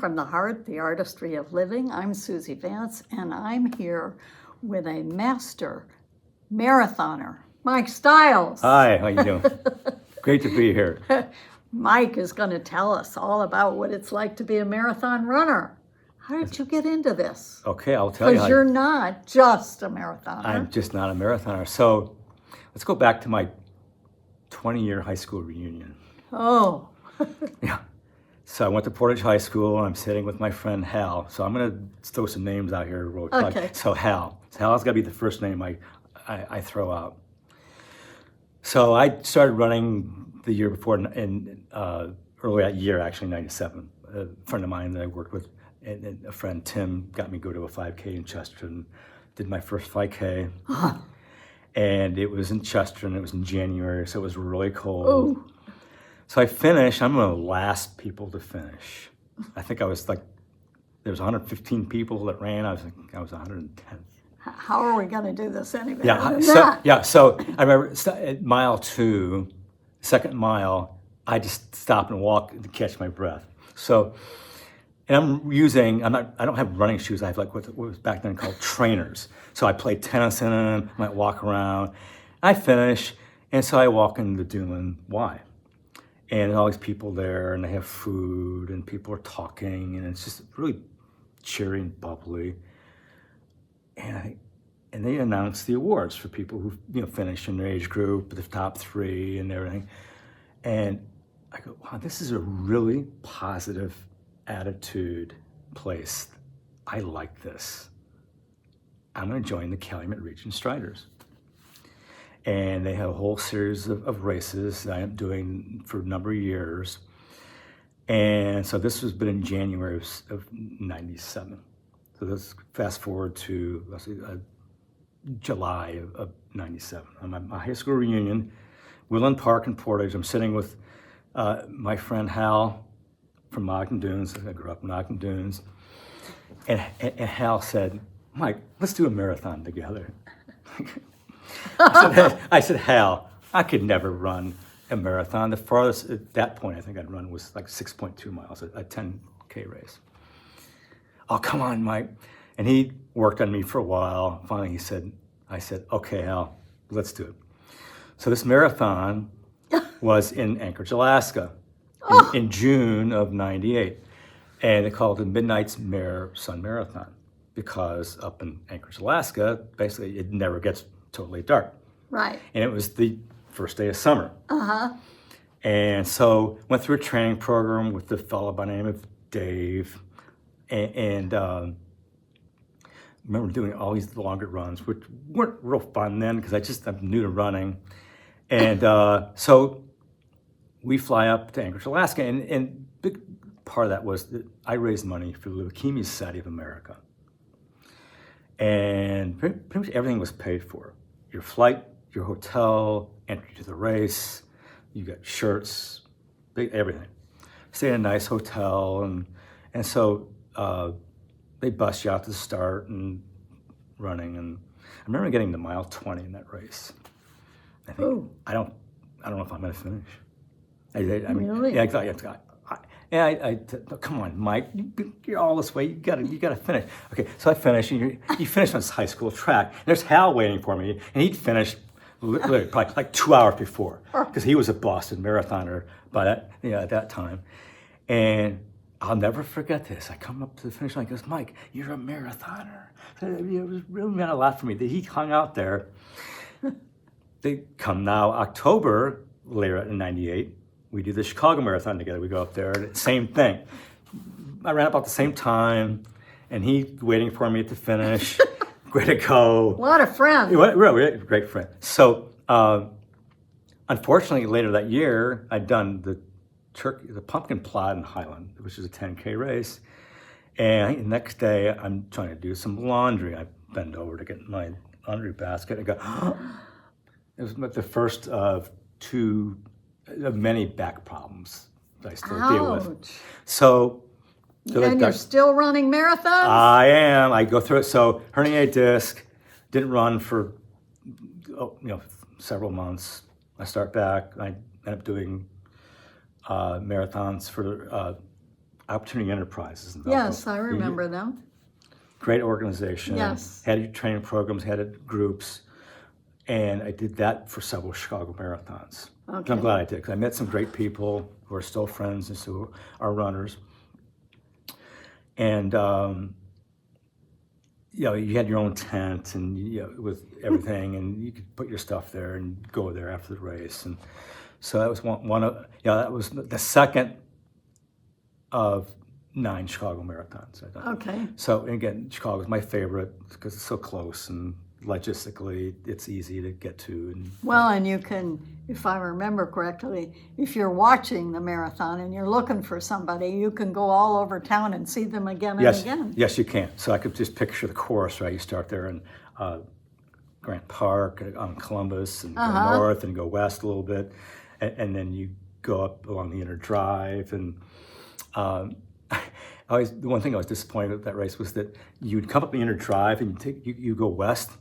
from the Heart, the Artistry of Living. I'm Susie Vance, and I'm here with a master marathoner, Mike Stiles. Hi, how you doing? Great to be here. Mike is going to tell us all about what it's like to be a marathon runner. How did you get into this? Okay, I'll tell you. Because you're not just a marathoner. I'm just not a marathoner. So let's go back to my 20-year high school reunion. Oh. Yeah. So I went to Portage High School, and I'm sitting with my friend Hal. So I'm going to throw some names out here real quick. Okay. So Hal. Hal's got to be the first name I throw out. So I started running the year before, in early that year, actually, 97. A friend of mine that I worked with, and a friend, Tim, got me to go to a 5K in Chesterton. Did my first 5K. And it was in Chesterton. It was in January, so it was really cold. Ooh. So I finished. I'm one of the last people to finish. I think I was like, there was 115 people that ran. I was 110th. How are we going to do this anyway? So I remember at mile 2, second mile, I just stopped and walked to catch my breath. So, and I don't have running shoes. I have like what was back then called trainers. So I played tennis in them, might walk around. I finish, and so I walk into the Duneland Y. And all these people there, and they have food, and people are talking, and it's just really cheery and bubbly. And they announce the awards for people who finish in their age group, the top 3 and everything. And I go, wow, this is a really positive attitude place. I like this. I'm going to join the Calumet Region Striders. And they have a whole series of races that I am doing for a number of years. And so this has been in January of 97. So let's fast forward to, let's see, July of 97. I'm at my high school reunion, Woodland Park in Portage. I'm sitting with my friend Hal from Ogden Dunes. I grew up in Ogden Dunes. And Hal said, Mike, let's do a marathon together. I said, Hal, I could never run a marathon. The farthest at that point I think I'd run was like 6.2 miles, a 10K race. Oh, come on, Mike. And he worked on me for a while. Finally, I said, okay, Hal, let's do it. So this marathon was in Anchorage, Alaska, in June of 98. And they called it the Midnight's Mare Sun Marathon because up in Anchorage, Alaska, basically it never gets totally dark. Right. And it was the first day of summer. Uh-huh. And so went through a training program with the fellow by the name of Dave. And remember doing all these longer runs, which weren't real fun then because I'm new to running. And so we fly up to Anchorage, Alaska. And big part of that was that I raised money for the Leukemia Society of America. And pretty much everything was paid for. Your flight, your hotel, entry to the race, you got shirts, everything. Stay in a nice hotel, and so they bus you out to the start and running. And I remember getting to mile 20 in that race. I think Ooh. I don't know if I'm going to finish. I mean, really? Yeah, I come on, Mike, you're all this way. You gotta finish. Okay, so I finished, and you finished on this high school track. And there's Hal waiting for me, and he'd finished literally probably like 2 hours before, because he was a Boston marathoner by that at that time. And I'll never forget this. I come up to the finish line. He goes, Mike, you're a marathoner. It was really meant a lot for me that he hung out there. They come now October later in '98. We do the Chicago Marathon together. We go up there, same thing. I ran about the same time, and he waiting for me at the finish. Way to go. A lot of friends. Really great friend. So, unfortunately, later that year, I'd done the pumpkin plot in Highland, which is a 10K race. And the next day, I'm trying to do some laundry. I bend over to get my laundry basket, and I go, it was the first of many back problems that I still deal with. So and you're still running marathons? I am. I go through it. So herniated disc, didn't run for several months. I start back. I end up doing marathons for Opportunity Enterprises in Valpo. Yes, I remember them. Great organization. Yes. Had training programs, had groups, and I did that for several Chicago marathons. Okay. I'm glad I did because I met some great people who are still friends and who are runners. And you had your own tent and with everything, and you could put your stuff there and go there after the race. And so that was one of that was the second of 9 Chicago marathons I've done. Okay. So again, Chicago is my favorite because it's so close and logistically it's easy to get to. And Well, and you can, if I remember correctly, if you're watching the marathon and you're looking for somebody, you can go all over town and see them again and again. Yes, you can. So I could just picture the course, right? You start there in Grant Park on Columbus and go north and go west a little bit, and then you go up along the inner drive. And the one thing I was disappointed with that race was that you'd come up the inner drive and you go west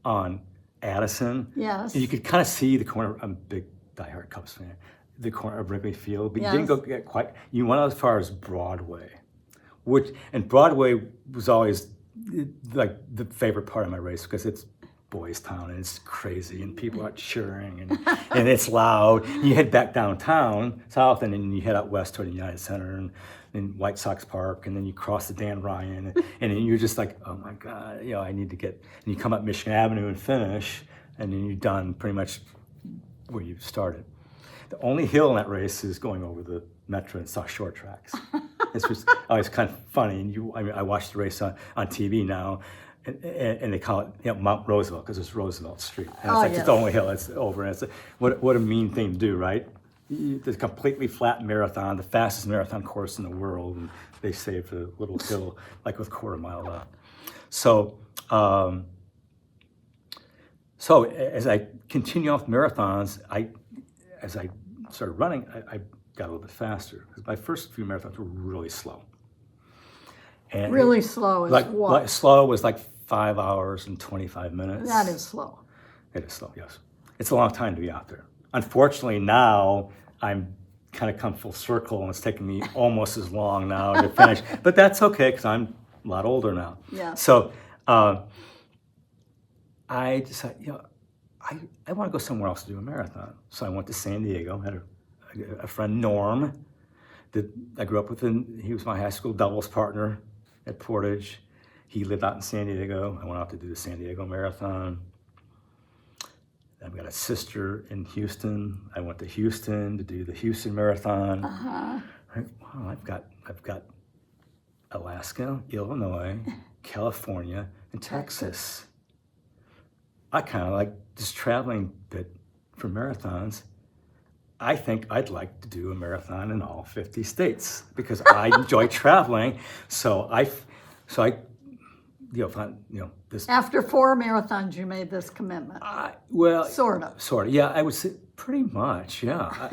on Addison. Yes. And you could kind of see the corner. I'm a big diehard Cubs fan. The corner of Wrigley Field, but you didn't go get quite. You went as far as Broadway, and Broadway was always like the favorite part of my race because it's Boys Town and it's crazy and people are cheering and it's loud. You head back downtown south and then you head out west toward the United Center and White Sox Park, and then you cross the Dan Ryan, and then you're just like, oh my God, I need to get. And you come up Michigan Avenue and finish, and then you're done pretty much where you started. The only hill in that race is going over the Metro and South Shore tracks. It's just always kind of funny. And I watched the race on TV now, and they call it Mount Roosevelt because it's Roosevelt Street. And it's the only hill. It's over, and it's what a mean thing to do, right? It's a completely flat marathon, the fastest marathon course in the world, and they saved a little hill like with quarter mile left. So as I continue off marathons, as I started running, I got a little bit faster because my first few marathons were really slow. And really slow is what? Slow was like 5 hours and 25 minutes. That is slow. It is slow, yes. It's a long time to be out there. Unfortunately, now I'm kind of come full circle, and it's taking me almost as long now to finish. But that's okay because I'm a lot older now. Yeah. So I decided, I want to go somewhere else to do a marathon. So I went to San Diego. Had a friend, Norm, that I grew up with. He was my high school doubles partner at Portage. He lived out in San Diego. I went out to do the San Diego Marathon. I've got a sister in Houston. I went to Houston to do the Houston Marathon. Wow, I've got Alaska, Illinois, California, and Texas. I kind of like just traveling for marathons. I think I'd like to do a marathon in all 50 states because I enjoy traveling. So I this. After 4 marathons, you made this commitment. Well, sort of. Yeah, I would say pretty much. Yeah.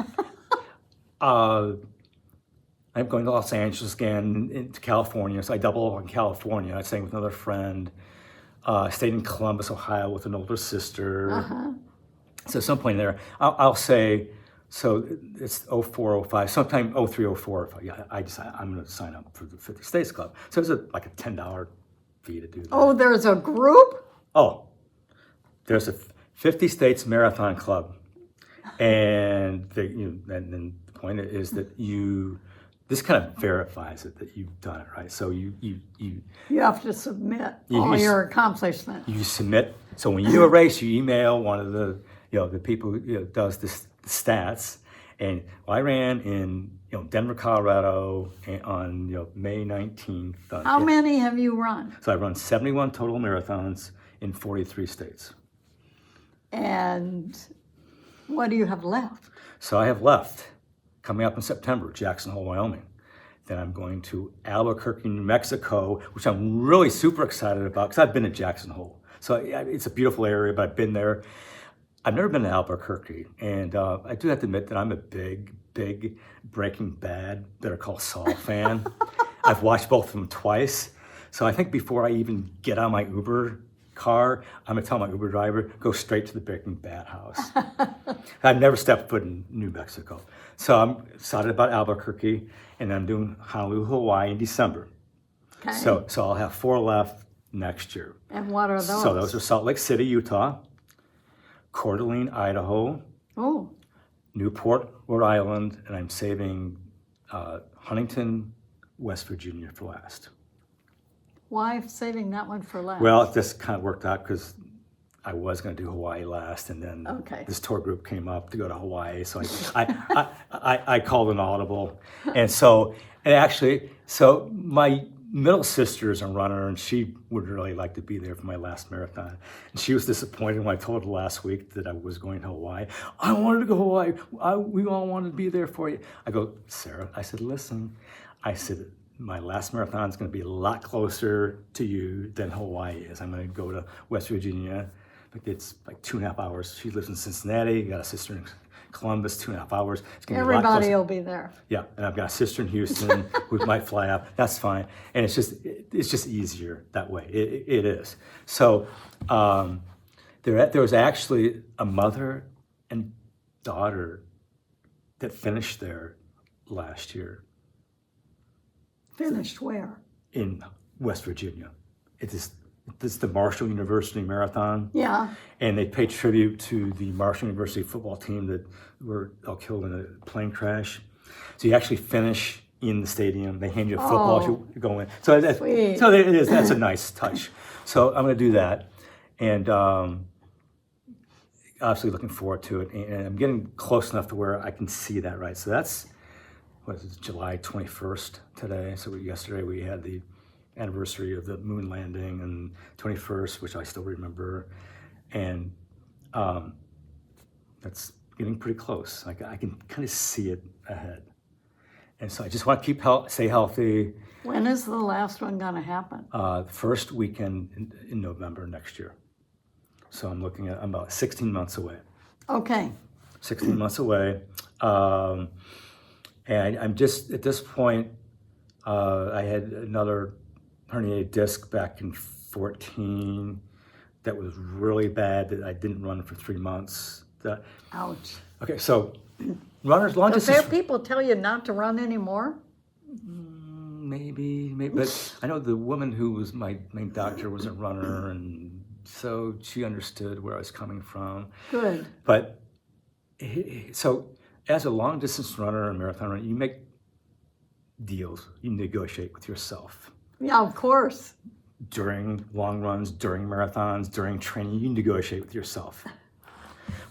I'm going to Los Angeles again, into California. So I double up in California. I stayed with another friend. Stayed in Columbus, Ohio, with an older sister. So at some point there, I'll say. So it's 04, 05, sometime 03, 04. Yeah, I decided I'm going to sign up for the 50 States Club. So it's like a $10 fee to do that. Oh, there's a group? Oh, there's a 50 States Marathon Club. And and then the point is that this kind of verifies it that you've done it, right? So you have to submit all your accomplishments. You submit. So when you do a race, you email one of the the people who does the stats. And I ran in Denver, Colorado on May 19th. How many have you run? So I've run 71 total marathons in 43 states. And what do you have left? So I have left, coming up in September, Jackson Hole, Wyoming. Then I'm going to Albuquerque, New Mexico, which I'm really super excited about because I've been to Jackson Hole. So it's a beautiful area, but I've been there. I've never been to Albuquerque, and I do have to admit that I'm a big Breaking Bad, Better Call Saul fan. I've watched both of them twice. So I think before I even get on my Uber car, I'm gonna tell my Uber driver, go straight to the Breaking Bad house. I've never stepped foot in New Mexico. So I'm excited about Albuquerque, and I'm doing Honolulu, Hawaii in December. Okay. So I'll have 4 left next year. And what are those? So those are Salt Lake City, Utah, Coeur d'Alene, Idaho, Oh, Newport, Rhode Island, and I'm saving Huntington, West Virginia for last. why saving that one for last? Well, it just kind of worked out because I was going to do Hawaii last, and then Okay. this tour group came up to go to Hawaii, so I called an audible, and so my middle sister is a runner, and she would really like to be there for my last marathon. And she was disappointed when I told her last week that I was going to Hawaii. I wanted to go to Hawaii. We all wanted to be there for you. I go, Sarah, I said, listen, I said, my last marathon is going to be a lot closer to you than Hawaii is. I'm going to go to West Virginia. It's like 2.5 hours. She lives in Cincinnati. Got a sister in Columbus, 2.5 hours. It's gonna be a lot Everybody closer. will be there. Yeah, and I've got a sister in Houston who might fly up. That's fine, and it's just easier that way. It is. So there was actually a mother and daughter that finished there last year Finished where? in West Virginia. It's the Marshall University Marathon. Yeah. And they pay tribute to the Marshall University football team that were all killed in a plane crash. So you actually finish in the stadium. They hand you a football as you go in. So Sweet. it is. That's a nice touch. So I'm going to do that, and obviously looking forward to it. And I'm getting close enough to where I can see that. Right. So that's July 21st today. So yesterday we had the anniversary of the moon landing, and 21st, which I still remember, and that's getting pretty close. I can kind of see it ahead, and so I just want to stay healthy. When is the last one going to happen? First weekend in November next year. So I'm about 16 months away. Okay. 16 months away, and I'm just at this point. I had another herniated disc back in 14 that was really bad that I didn't run for 3 months. Ouch. Okay, so runners, long Does there distance. people tell you not to run anymore? Maybe, but I know the woman who was my main doctor was a runner, and so she understood where I was coming from. Good. But so as a long distance runner and marathon runner, you make deals, you negotiate with yourself. Yeah, of course. During long runs, during marathons, during training, you negotiate with yourself.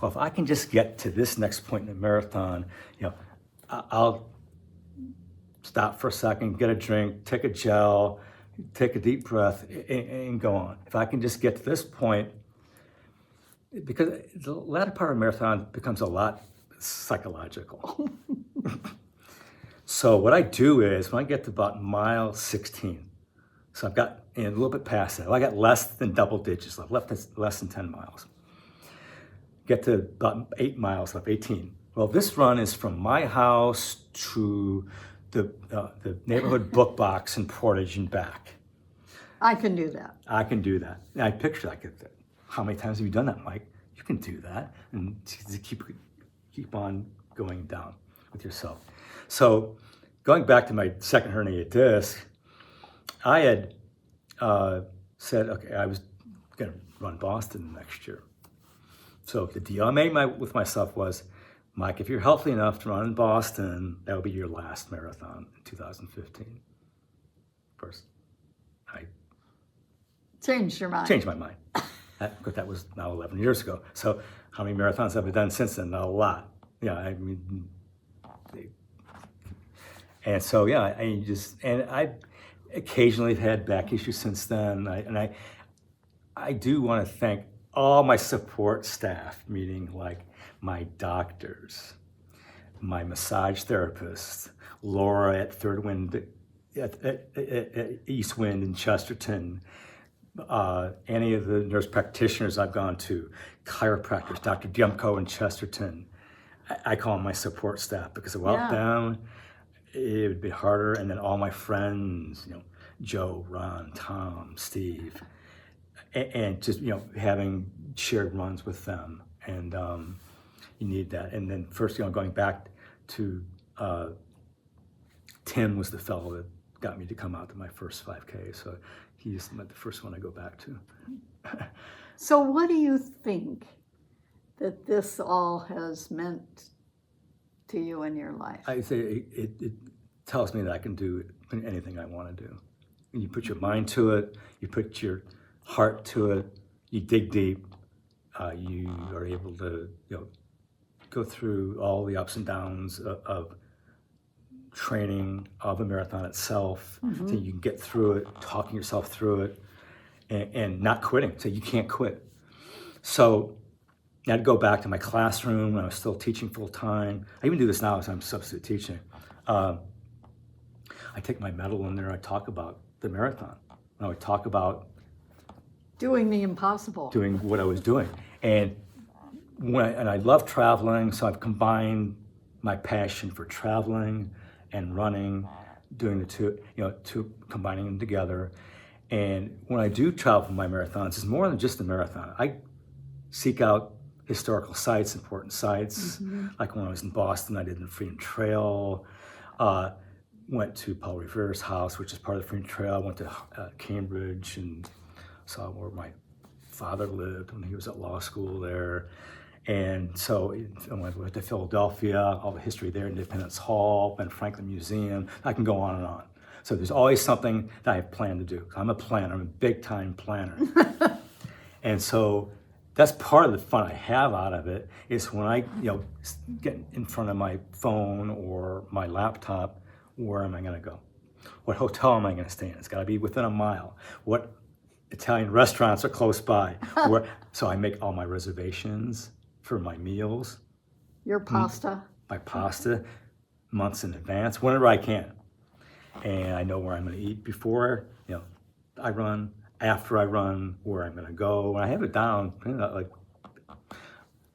Well, if I can just get to this next point in the marathon, I'll stop for a second, get a drink, take a gel, take a deep breath, and go on. If I can just get to this point, because the latter part of a marathon becomes a lot psychological. So what I do is when I get to about mile 16, so I've got a little bit past that. I got less than double digits left, less than 10 miles. Get to about 8 miles left, 18. Well, this run is from my house to the neighborhood book box in Portage and back. I can do that. I can do that. And I picture how many times have you done that, Mike? You can do that, and keep on going down with yourself. So going back to my second herniated disc, I had said, okay, I was going to run Boston next year. So the deal I made with myself was, Mike, if you're healthy enough to run in Boston, that will be your last marathon in 2015. Of course, I Change your mind. changed my mind. That was now 11 years ago. So how many marathons have I done since then? Not a lot. Yeah, I mean, and so yeah, I occasionally have had back issues since then. I do want to thank all my support staff, meaning like my doctors, my massage therapist, Laura at Third Wind, at East Wind in Chesterton, any of the nurse practitioners I've gone to, chiropractors, Dr. Diemko in Chesterton. I call them my support staff because without them, it would be harder. And then all my friends, Joe, Ron, Tom, Steve. and just having shared runs with them, and you need that. And then first, going back to Tim was the fellow that got me to come out to my first 5K, so he's the first one I go back to. So what do you think that this all has meant to you in your life? I say it tells me that I can do anything I want to do. And you put your mind to it, you put your heart to it, you dig deep, you are able to go through all the ups and downs of training, of a marathon itself, so you can get through it, talking yourself through it, and not quitting. So you can't quit. So I'd go back to my classroom when I was still teaching full time. I even do this now as I'm substitute teaching. I take my medal in there. I talk about the marathon. I would talk about Doing the impossible. doing what I was doing, and I love traveling. So I've combined my passion for traveling and running, doing the two combining them together. And when I do travel for my marathons, it's more than just a marathon. I seek out historical sites, important sites. Like when I was in Boston, I did the Freedom Trail. Went to Paul Revere's house, which is part of the Freedom Trail. I went to Cambridge and saw where my father lived when he was at law school there. And so I went to Philadelphia, all the history there, Independence Hall, Ben Franklin Museum. I can go on and on. So there's always something that I have planned to do. I'm a planner, I'm a big time planner. And so that's part of the fun I have out of it, is when I get in front of my phone or my laptop, where am I gonna go? What hotel am I gonna stay in? It's gotta be within a mile. What Italian restaurants are close by? So I make all my reservations for my meals. Your pasta. My pasta, months in advance, whenever I can. And I know where I'm gonna eat before, I run, after I run, where I'm gonna go. And I have it down, like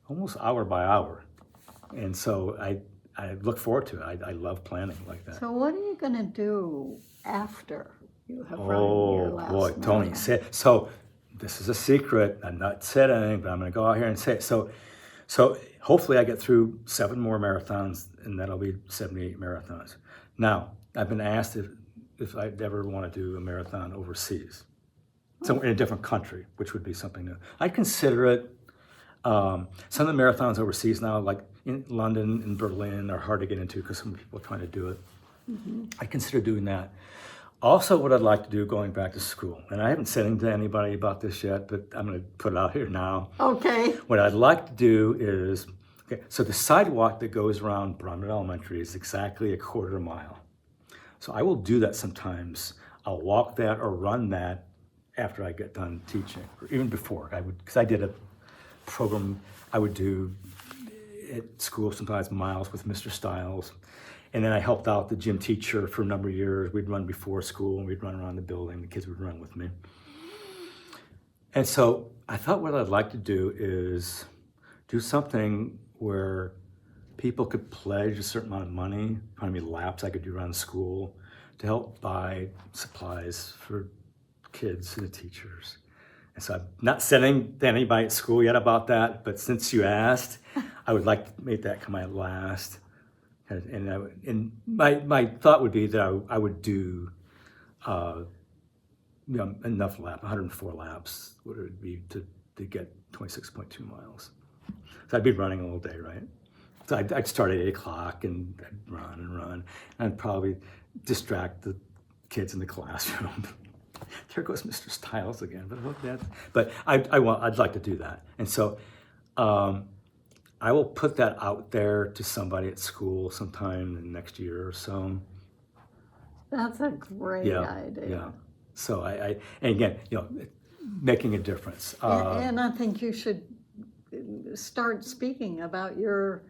almost hour by hour. And so I look forward to it. I love planning like that. So what are you going to do after you have run your last Boy, Tony, so this is a secret. I'm not said anything, but I'm going to go out here and say it. So hopefully I get through 7 more marathons, and that'll be 78 marathons. Now, I've been asked if I'd ever want to do a marathon overseas, so in a different country, which would be something new. I'd consider it. Some of the marathons overseas now, like in London and Berlin, are hard to get into because some people are trying to do it. I consider doing that. Also, what I'd like to do going back to school, and I haven't said anything to anybody about this yet, but I'm going to put it out here now. Okay. What I'd like to do is, so the sidewalk that goes around Brownwood Elementary is exactly a 1/4 mile. So I will do that sometimes. I'll walk that or run that after I get done teaching, or even before. Because I did a program I would do at school sometimes, miles with Mr. Stiles. And then I helped out the gym teacher for a number of years. We'd run before school and we'd run around the building. The kids would run with me. And so I thought what I'd like to do is do something where people could pledge a certain amount of money, how many laps I could do around school, to help buy supplies for kids and the teachers. And so I'm not sending to anybody at school yet about that, but since you asked, I would like to make that come at last. And my thought would be that I would do enough laps, 104 laps would it be to get 26.2 miles. So I'd be running all day, right? So I'd start at 8 o'clock and I'd run and run. And I'd probably distract the kids in the classroom. There goes Mr. Stiles again. But I'd like to do that. And so I will put that out there to somebody at school sometime in the next year or so. That's a great idea. Yeah. So and again, making a difference. And I think you should start speaking about your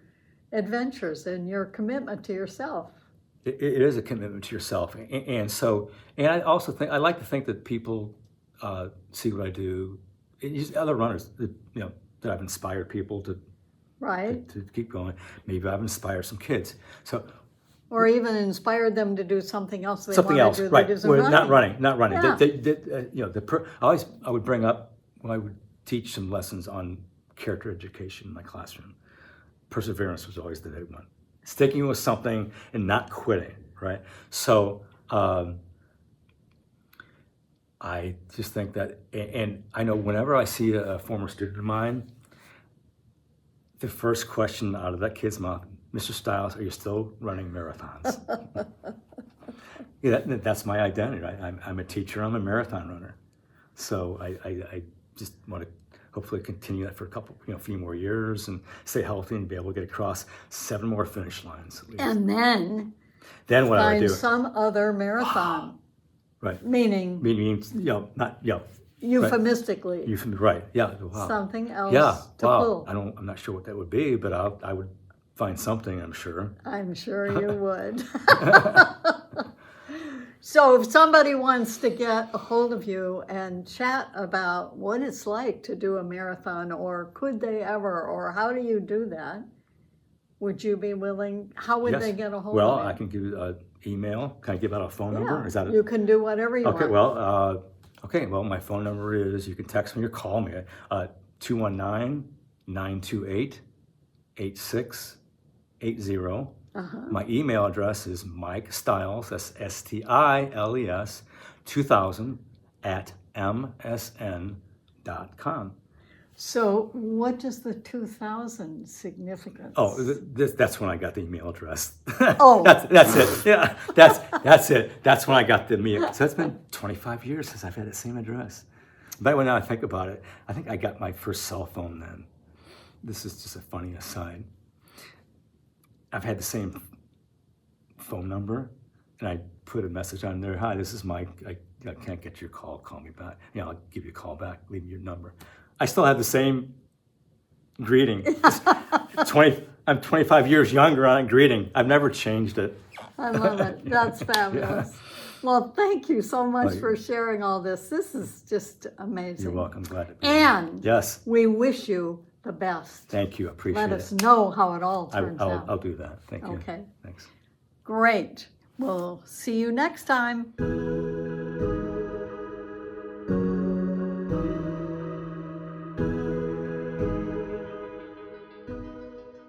adventures and your commitment to yourself. It is a commitment to yourself, and I also think I like to think that people see what I do. Other runners, that I've inspired people to keep going. Maybe I've inspired some kids. Or even inspired them to do something else. Something else, right? Not running. Not running. Yeah. I would bring up I would teach some lessons on character education in my classroom. Perseverance was always the big one. Sticking with something and not quitting, right? So I just think that, and I know whenever I see a former student of mine, the first question out of that kid's mouth, Mr. Stiles, are you still running marathons? Yeah, that's my identity, right? I'm a teacher, I'm a marathon runner. So I just want to hopefully continue that for a few more years and stay healthy and be able to get across 7 more finish lines at least. And then What I would find do, some other marathon, right? meaning Not euphemistically, right? Yeah, wow. something else Yeah, to wow. pull. I'm not sure what that would be, but I would find something, I'm sure. I'm sure you would. So if somebody wants to get a hold of you and chat about what it's like to do a marathon, or could they ever, or how do you do that, would you be willing? How would Yes. they get a hold Well, of you? I can give you an email. Can I give out a phone number? Yeah, Is that you can do whatever you okay? want. Well, my phone number is, you can text me or call me, 219-928-8680. My email address is Mike Stiles, that's Stiles, 2000 @msn.com. So what does the 2000 significance? Oh, that's when I got the email address. Oh. that's it. Yeah, that's it. That's when I got the email. So it's been 25 years since I've had the same address. But when I think about it, I think I got my first cell phone then. This is just a funny aside. I've had the same phone number, and I put a message on there. Hi, this is Mike. I can't get your call. Call me back. I'll give you a call back. Leave me your number. I still have the same greeting. I'm 25 years younger on greeting. I've never changed it. I love it. That's fabulous. Yeah. Well, thank you so much for sharing all this. This is just amazing. You're welcome. Glad to be here. And yes, we wish you the best. thank you. Appreciate Let it. us know how it all turns out. I'll do that. Thank you. Okay. Thanks. Great. We'll see you next time.